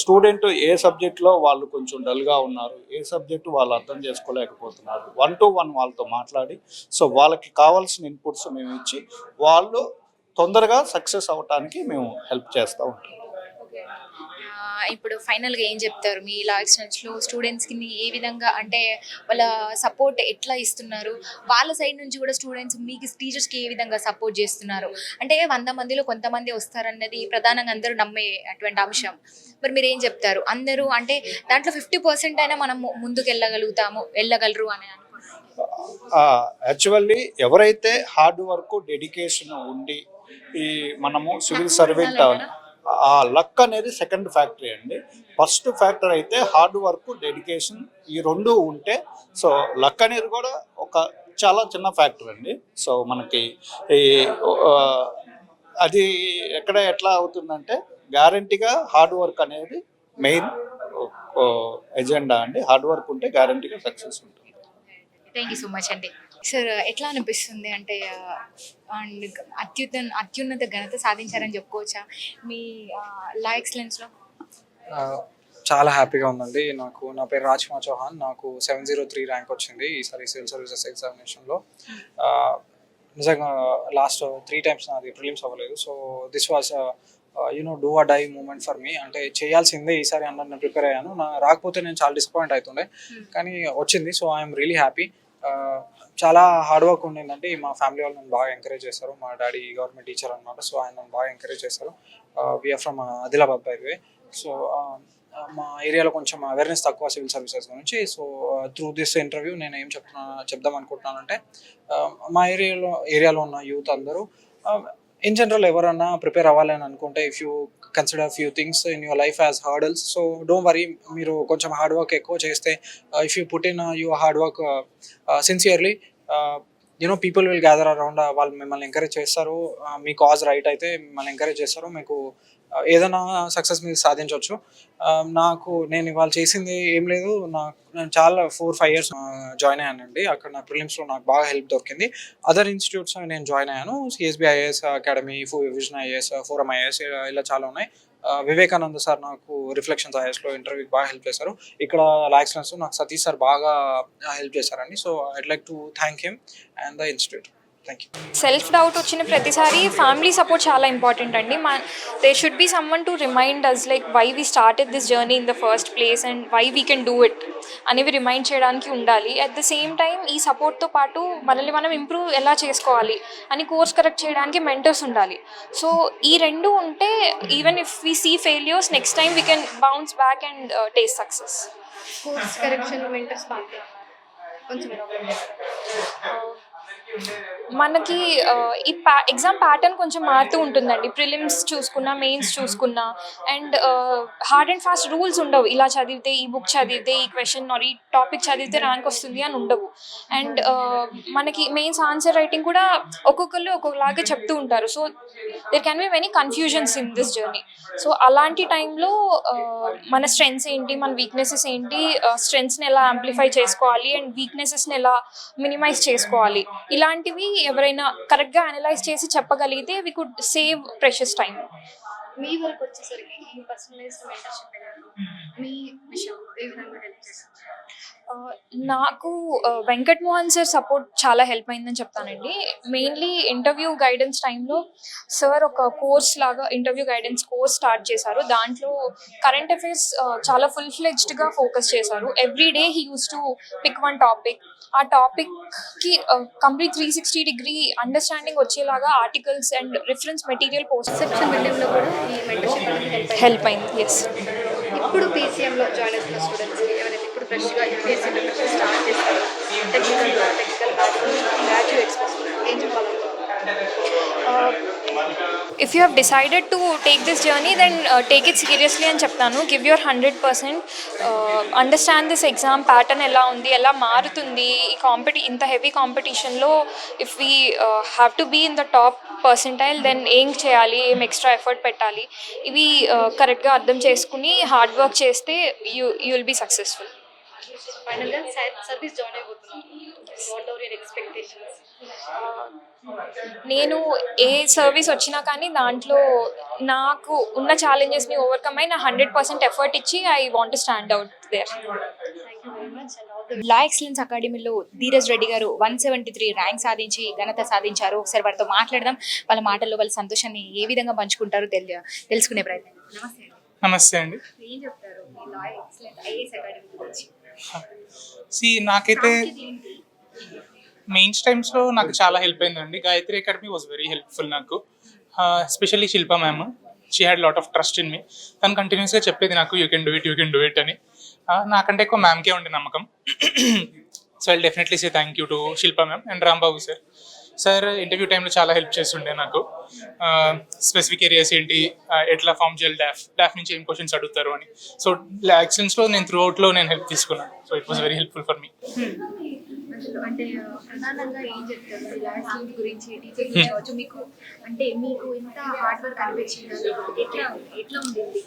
Speaker 9: స్టూడెంట్ ఏ సబ్జెక్ట్లో వాళ్ళు కొంచెం డల్గా ఉన్నారు, ఏ సబ్జెక్టు వాళ్ళు అర్థం చేసుకోలేకపోతున్నారు, 1-to-1 వాళ్ళతో మాట్లాడి సో వాళ్ళకి కావాల్సిన ఇన్పుట్స్ మేము ఇచ్చి వాళ్ళు తొందరగా సక్సెస్ అవ్వటానికి మేము హెల్ప్ చేస్తూ ఉంటాం.
Speaker 1: ఇప్పుడు ఫైనల్గా ఏం చెప్తారు? మీ లా ఎక్స్టెన్షన్లో స్టూడెంట్స్కి ఏ విధంగా అంటే వాళ్ళ సపోర్ట్ ఎట్లా ఇస్తున్నారు? వాళ్ళ సైడ్ నుంచి కూడా స్టూడెంట్స్ మీకు టీచర్స్కి ఏ విధంగా సపోర్ట్ చేస్తున్నారు? అంటే 100 మందిలో కొంతమంది వస్తారన్నది ప్రధానంగా అందరూ నమ్మే అటువంటి అంశం. మరి మీరు ఏం చెప్తారు? అందరూ అంటే దాంట్లో 50% అయినా మనం ముందుకు వెళ్ళగలరు అని అనుకుంటున్నాను.
Speaker 9: యాక్చువల్లీ ఎవరైతే హార్డ్ వర్క్ డెడికేషన్ ఉండి ఈ మనము సివిల్ సర్వెంట్ ఆ లక్ అనేది సెకండ్ ఫ్యాక్టరీ అండి. ఫస్ట్ ఫ్యాక్టర్ అయితే హార్డ్ వర్క్ డెడికేషన్, ఈ రెండు ఉంటే సో లక్ అనేది కూడా ఒక చాలా చిన్న ఫ్యాక్టర్ అండి. సో మనకి ఈ అది ఎట్లా అవుతుందంటే గ్యారంటీగా హార్డ్ వర్క్ అనేది మెయిన్ ఎజెండా అండి. హార్డ్ వర్క్ ఉంటే గ్యారంటీగా సక్సెస్ ఉంటుంది.
Speaker 1: థ్యాంక్ యూ సో మచ్ అండి. సార్ ఎట్లా అనిపిస్తుంది అంటే అండ్ అత్యున్నత ఘనత సాధించారని చెప్పుకోవచ్చా మీ లా ఎక్సలెన్స్లో?
Speaker 10: చాలా హ్యాపీగా ఉందండి. నా పేరు రాజ్ కుమార్ చౌహాన్. నాకు 703 ర్యాంక్ వచ్చింది ఈసారి సివిల్ సర్వీసెస్ ఎగ్జామినేషన్లో. నిజంగా లాస్ట్ 3 times నాది ప్రిలిమ్స్ అవ్వలేదు. So this was do or die moment for me. అంటే చేయాల్సిందే ఈసారి అన్న నేను ప్రిపేర్ అయ్యాను. రాకపోతే నేను చాలా డిసప్పాయింట్ అవుతుండే, కానీ వచ్చింది. So I'm really happy. చాలా హార్డ్ వర్క్ ఉండిందండి. మా ఫ్యామిలీ వాళ్ళు నన్ను బాగా ఎంకరేజ్ చేస్తారు. మా డాడీ గవర్నమెంట్ టీచర్ అనమాట. సో ఆయన నన్ను బాగా ఎంకరేజ్ చేస్తారు. We're from Adilabad by the way. So మా ఏరియాలో కొంచెం అవేర్నెస్ తక్కువ సివిల్ సర్వీసెస్ గురించి. సో త్రూ దిస్ ఇంటర్వ్యూ నేను ఏం చెప్దాం అనుకుంటున్నానంటే మా ఏరియాలో ఉన్న యూత్ అందరూ ఇన్ జనరల్ ఎవరన్నా ప్రిపేర్ అవ్వాలని అనుకుంటే if you consider few things in your life as hurdles, so don't worry. మీరు కొంచెం హార్డ్ వర్క్ ఎక్కువ చేస్తే if you put in your hard work sincerely, people will gather around. వాళ్ళు మిమ్మల్ని ఎంకరేజ్ చేస్తారు. మీ కాజ్ రైట్ అయితే మిమ్మల్ని ఎంకరేజ్ చేస్తారు. మీకు ఏదైనా సక్సెస్ మీరు సాధించవచ్చు. నేను ఇవాళ చేసింది ఏం లేదు. నేను చాలా 4-5 years జాయిన్ అయ్యానండి. అక్కడ నా ప్రిలిమ్స్లో నాకు బాగా హెల్ప్ దొరికింది. అదర్ ఇన్స్టిట్యూట్స్ నేను జాయిన్ అయ్యాను. CSB IAS academy, Vision IAS, Forum IAS, ఇలా చాలా ఉన్నాయి. వివేకానంద సార్ నాకు రిఫ్లెక్షన్స్ ఐఏఎస్లో ఇంటర్వ్యూకి బాగా హెల్ప్ చేశారు. ఇక్కడ లా ఎక్సలెన్స్ నాకు సతీష్ సార్ బాగా హెల్ప్ చేశారండి. So I'd like to thank him and the institute.
Speaker 2: Self doubt వచ్చిన ప్రతిసారి ఫ్యామిలీ సపోర్ట్ చాలా ఇంపార్టెంట్ అండి. There should be someone to remind us like why we started this journey in the first place and why we can do it అనేవి remind చేయడానికి ఉండాలి. At the same time ఈ సపోర్ట్తో పాటు మనల్ని మనం ఇంప్రూవ్ ఎలా చేసుకోవాలి అని కోర్స్ కరెక్ట్ చేయడానికి మెంటర్స్ ఉండాలి. సో ఈ రెండు ఉంటే even if we see failures next time we can bounce back and taste success.
Speaker 1: Course correction mentors కొంచెం
Speaker 2: మనకి ఈ ఎగ్జామ్ ప్యాటర్న్ కొంచెం మారుతూ ఉంటుందండి. ప్రిలిమ్స్ చూసుకున్నా, మెయిన్స్ చూసుకున్నా, and hard and fast rules ఉండవు. ఇలా చదివితే, ఈ బుక్ చదివితే, ఈ క్వశ్చన్ ఈ టాపిక్ చదివితే ర్యాంక్ వస్తుంది అని ఉండవు. అండ్ మనకి మెయిన్స్ ఆన్సర్ రైటింగ్ కూడా ఒక్కొక్కళ్ళు ఒక్కొక్కలాగా చెప్తూ ఉంటారు. So there can be many confusions in this journey. So అలాంటి టైంలో మన స్ట్రెంగ్స్ ఏంటి, మన వీక్నెసెస్ ఏంటి, స్ట్రెంగ్స్ని ఎలా యాంప్లిఫై చేసుకోవాలి అండ్ వీక్నెసెస్ని ఎలా మినిమైజ్ చేసుకోవాలి, ఇలాంటివి ఎవరైనా కరెక్ట్గా అనలైజ్ చేసి చెప్పగలిగితే we could save precious time.
Speaker 1: మీ వరకు వచ్చేసరికి ఈ పర్సనలైజ్డ్ మెంటర్షిప్ మీ విషయం ఏ విధంగా హెల్ప్ చేస్తుంది?
Speaker 2: నాకు వెంకట్ మోహన్ సార్ సపోర్ట్ చాలా హెల్ప్ అయిందని చెప్తానండి. మెయిన్లీ ఇంటర్వ్యూ గైడెన్స్ టైంలో సార్ ఒక కోర్స్ లాగా ఇంటర్వ్యూ గైడెన్స్ కోర్స్ స్టార్ట్ చేశారు. దాంట్లో కరెంట్ అఫైర్స్ చాలా ఫుల్ ఫ్లెడ్జ్డ్గా ఫోకస్ చేశారు. Every day he uses to pick one topic. ఆ టాపిక్కి కంప్లీట్ 360-degree అండర్స్టాండింగ్ వచ్చేలాగా articles and reference material
Speaker 1: perception బిల్డింగ్లో కూడా ఈ మెంటర్షిప్ అనేది
Speaker 2: హెల్ప్ అయింది. ఎస్.
Speaker 1: ఇప్పుడు పీసీఎంలో జాయిన్ అవుతున్న స్టూడెంట్స్కి ఎవరైతే ఇప్పుడు ఫ్రెష్గా యూపీఎస్సీ ప్రిపరేషన్ స్టార్ట్ చేస్తారు, టెక్నికల్ గ్రాడ్యుయేట్స్ ఏం చెప్పాలనుకుంటున్నారు?
Speaker 2: if you have decided to take this journey, then take it seriously అని చెప్తాను. Give your 100%. Understand this exam pattern ఎలా ఉంది, ఎలా మారుతుంది ఈ ఇంత హెవీ కాంపిటీషన్లో. If we have to be in the top percentile, then ఏం చేయాలి, ఏం ఎక్స్ట్రా ఎఫర్ట్ పెట్టాలి, ఇవి కరెక్ట్గా అర్థం చేసుకుని హార్డ్ వర్క్ చేస్తే యూ విల్ బీ సక్సెస్ఫుల్.
Speaker 1: ఫైనల్గా సర్వీస్ జాయిన్ అయిపోతున్నాం. What are your expectations?
Speaker 2: నేను ఏ సర్వీస్ వచ్చినా కానీ దాంట్లో నాకు ఉన్న ఛాలెంజెస్ని ఓవర్కమ్ అయి నా 100% ఎఫర్ట్ ఇచ్చి I want to stand out there.
Speaker 1: La Excellence అకాడమీలో ధీరజ్ రెడ్డి గారు 173 ర్యాంక్ సాధించి ఘనత సాధించారు. ఒకసారి వారితో మాట్లాడదాం. వాళ్ళ మాటల్లో వాళ్ళ సంతోషాన్ని ఏ విధంగా పంచుకుంటారో తెలుసుకునే ప్రయత్నం. నమస్తే అండి.
Speaker 11: నమస్తే అండి.
Speaker 1: ఏం చెప్తారు మీ లా ఎక్సలెన్స్ ఐఏఎస్ అకాడమీ గురించి?
Speaker 11: నాకైతే మెయిన్స్ టైమ్స్లో నాకు చాలా హెల్ప్ అయిందండి. Gayatri academy was very helpful నాకు. Especially Shilpa ma'am, she had lot of trust in me. తను కంటిన్యూస్గా చెప్పేది నాకు యూ కెన్ డూ ఇట్ అని. నాకంటే ఎక్కువ మ్యామ్కే ఉండే నమ్మకం. So I definitely say thank you to Shilpa ma'am and Rambabu sir interview టైంలో చాలా హెల్ప్ చేస్తుండే నాకు. స్పెసిఫిక్ ఏరియాస్ ఏంటి, ఎట్లా ఫామ్ చేయాలి, డాఫ్ నుంచి ఏం క్వశ్చన్స్ అడుగుతారు అని. సో యాక్సిడెంట్స్లో నేను త్రూ అవుట్లో నేను హెల్ప్ తీసుకున్నాను. So it was very helpful for me.
Speaker 1: అంటే ప్రధానంగా ఏం చెప్తారు లా ఎక్సలెన్స్ గురించి, టీచర్ గురించి కావచ్చు, మీకు అంటే మీకు ఎంత హార్డ్ వర్క్ అనిపించింది, ఎట్లా ఉండేది?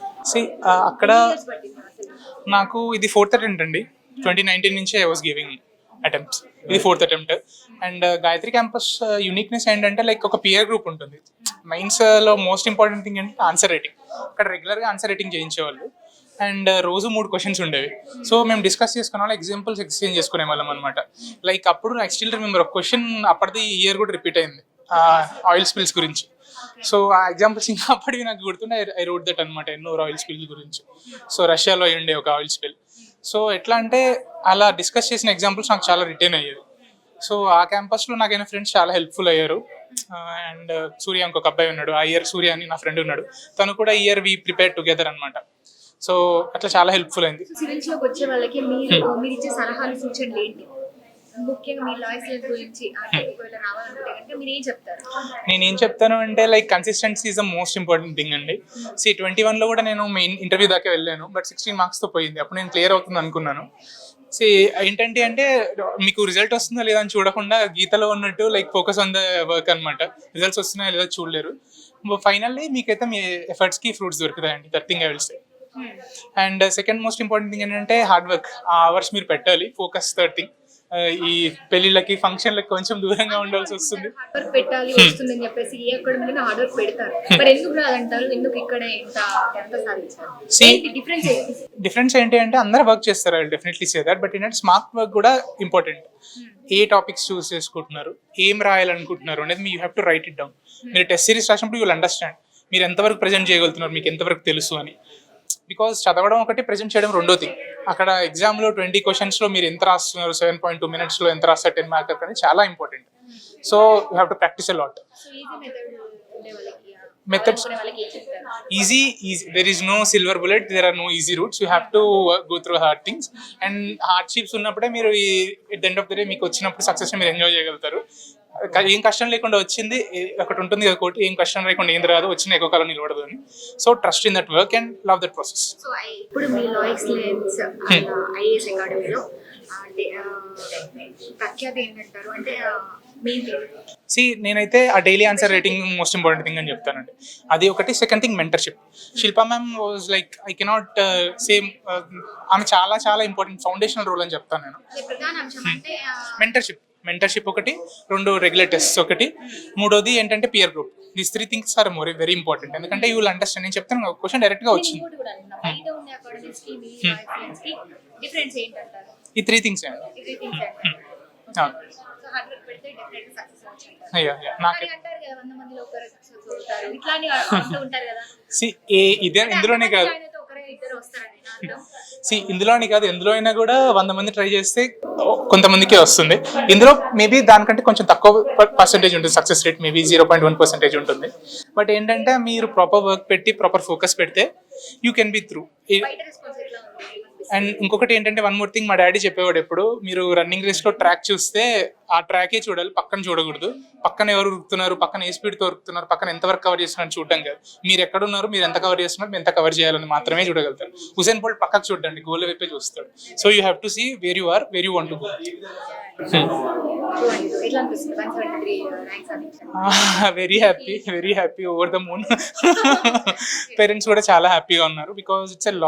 Speaker 11: అక్కడ నాకు ఇది 4th అటెంప్ట్ అండి. 2019 నుంచి ఐ వాస్ గివింగ్ అటెంప్ట్స్. ఇది 4th attempt. And Gayatri campus uniqueness ఏంటంటే లైక్ ఒక పియర్ గ్రూప్ ఉంటుంది. మెయిన్స్లో మోస్ట్ ఇంపార్టెంట్ థింగ్ ఏంటంటే ఆన్సర్ రైటింగ్. అక్కడ రెగ్యులర్గా ఆన్సర్ రైటింగ్ చేయించేవాళ్ళు. అండ్ రోజు 3 క్వశ్చన్స్ ఉండేవి. సో మేము డిస్కస్ చేసుకునే వాళ్ళు ఎగ్జాంపుల్స్ ఎక్స్చేంజ్ చేసుకునే వాళ్ళం అనమాట. లైక్ అప్పుడు నాకు స్టిల్ రిమెంబర్ ఒక క్వశ్చన్ అప్పటిది ఇయర్ కూడా రిపీట్ అయింది, ఆయిల్ స్పిల్స్ గురించి. సో ఆ ఎగ్జాంపుల్స్ ఇంకా అప్పటివి నాకు గుర్తుండే. ఐ రోట్ దట్ అనమాట, ఎన్నో ఆయిల్ స్పిల్ గురించి. సో రష్యాలో అయ్యిండే ఒక ఆయిల్ స్పిల్. సో ఎట్లా అంటే అలా డిస్కస్ చేసిన ఎగ్జాంపుల్స్ నాకు చాలా రిటైన్ అయ్యేది. సో ఆ క్యాంపస్లో నాకైనా ఫ్రెండ్స్ చాలా హెల్ప్ఫుల్ అయ్యారు. అండ్ సూర్య ఇంకొక అబ్బాయి ఉన్నాడు, ఆ ఇయర్ సూర్య అని నా ఫ్రెండ్ ఉన్నాడు. తను కూడా ఇయర్ వి ప్రిపేర్ టుగెదర్ అనమాట. సో అట్లా చాలా హెల్ప్ఫుల్ అయింది.
Speaker 1: సివిల్స్ లోకి వచ్చే వాళ్ళకి మీరు ఇచ్చే సలహాలు సూచనలు ఏంటి? ముఖ్యంగా మీ లా ఎక్సలెన్స్ గురించి ఒకవేళ రావాలనుకుంటే కనుక మీరు ఏం చెప్తారు?
Speaker 11: నేనేం చెప్తాను అంటే like consistency is the most important thing అండి. 21లో కూడా నేను మెయిన్ ఇంటర్వ్యూ దాకా వెళ్ళాను, బట్ 16 మార్క్స్తో పోయింది. అప్పుడు నేను క్లియర్ అవుతుంది అనుకున్నాను. ఏంటంటే అంటే మీకు రిజల్ట్ వస్తుందా లేదా అని చూడకుండా గీతలో ఉన్నట్టు like focus on the work అనమాట. రిజల్ట్స్ వస్తున్నాయా లేదా చూడలేరు. ఫైనల్లీ మీకైతే మీ ఎఫర్ట్స్కి ఫ్రూట్స్ దొరుకుతాయండి. That thing I will say. And second most important thing ఏంటంటే హార్డ్ వర్క్. ఆ అవర్స్ మీరు పెట్టాలి. Focus third thing. ఈ పెళ్లిళ్ళకి ఫంక్షన్లకి కొంచెం దూరంగా ఉండాల్సి వస్తుంది.
Speaker 1: హార్డ్ వర్క్ పెట్టాలి వస్తుందని చెప్పేసి ఏ అకాడమీలో హార్డ్ వర్క్ పెడతారు. మరి ఎందుకు రాదంటారు? ఎందుకు ఇక్కడ ఎంత సాధించారు?
Speaker 11: డిఫరెన్స్ ఏంటి అంటే అందరూ వర్క్ చేస్తారు. I will definitely say that. But ఏంటంటే స్మార్ట్ వర్క్ కూడా ఇంపార్టెంట్. ఏ టాపిక్స్ చూస్ చేసుకుంటున్నారు, ఏం రాయాలనుకుంటున్నారు అనేది మీ you have to write it down. మీరు టెస్ట్ సిరీస్ రాసినప్పుడు యూ విల్ అండర్స్టాండ్ మీరు ఎంతవరకు ప్రజెంట్ చేయగలుగుతున్నారు, మీకు ఎంతవరకు తెలుసు అని. బికాజ్ చదవడం ఒకటి, ప్రజెంట్ చేయడం రెండో థింగ్. అక్కడ ఎగ్జామ్లో 20 క్వశ్చన్స్లో మీరు ఎంత రాస్తున్నారు, 7.2 minutesలో ఎంత రాస్తారు 10 మార్క్ అని చాలా important. So you have to practice a lot. Methods easy. There is no silver bullet, there are no easy routes. You have to go through hard things. And hardships ఉన్నప్పుడే మీరు at the end of the day మీకు వచ్చినప్పుడు సక్సెస్ని మీరు enjoy చేయగలుగుతారు. ఏం కష్టం లేకుండా వచ్చింది ఒకటి ఉంటుంది కదా కోటి, ఏం కష్టం లేకుండా ఏం రాదు, వచ్చిన ఎక్కువ కాలం నిలబడదు అని. So trust in that work and love that process.
Speaker 1: So ఇప్పుడు మీ లా ఎక్సలెన్స్ ఐఏఎస్ అకాడమీలో అంటే ప్రఖ్యాతి ఏంటంటారు? అంటే
Speaker 11: నేనైతే ఆ daily answer writing most important thing అని చెప్తానండి. అది ఒకటి. Second thing mentorship. Shilpa ma'am was like I cannot same, ఆమె చాలా చాలా ఇంపార్టెంట్ ఫౌండేషనల్ రోల్ అని చెప్తాను నేను. మెంటర్షిప్ ఒకటి, 2 రెగ్యులర్ టెస్ట్స్ ఒకటి, 3వది ఏంటంటే peer group. These 3 things are very important. ఎందుకంటే యూ విల్ అండర్స్టాండ్. నేను చెప్తాను క్వశ్చన్ డైరెక్ట్ గా వచ్చింది. ఈ 3 థింగ్స్ అండి. ఇందులోనే కాదు, ఇందులోనే కాదు, ఎందులో అయినా కూడా 100 మంది ట్రై చేస్తే కొంతమందికే వస్తుంది. ఇందులో మేబీ దానికంటే కొంచెం తక్కువ పర్సెంటేజ్ ఉంటుంది సక్సెస్ రేట్, మేబీ 0.1% ఉంటుంది. బట్ ఏంటంటే మీరు ప్రాపర్ వర్క్ పెట్టి ప్రాపర్ ఫోకస్ పెడితే you can be through. And ఇంకొకటి ఏంటంటే వన్ మోర్ థింగ్, మా డాడీ చెప్పేవాడు ఎప్పుడు, మీరు రన్నింగ్ రేస్లో ట్రాక్ చూస్తే ఆ ట్రాకే చూడాలి, పక్కన చూడకూడదు. పక్కన ఎవరు ఉరుకుతున్నారు, పక్కన ఏ స్పీడ్తో ఉరుకుతున్నారు, పక్కన ఎంత వరకు కవర్ చేస్తున్నారు చూడటం కాదు. మీరు ఎక్కడ ఉన్నారు, మీరు ఎంత కవర్ చేస్తున్నారు, మీరు ఎంత కవర్ చేయాలని మాత్రమే చూడగలుగుతారు. హుసేన్ బోల్ట్ పక్కకు చూడండి, గోల్ వైపే చూస్తాడు. So you have to see where you are, where you want to go.
Speaker 1: ఎట్లా అనిపిస్తుంది 173 ర్యాంక్స్ సాధించారు?
Speaker 11: Very happy over the moon. Parents కూడా చాలా హ్యాపీగా ఉన్నారు బికాజ్ ఇట్స్ ఎ లాంగ్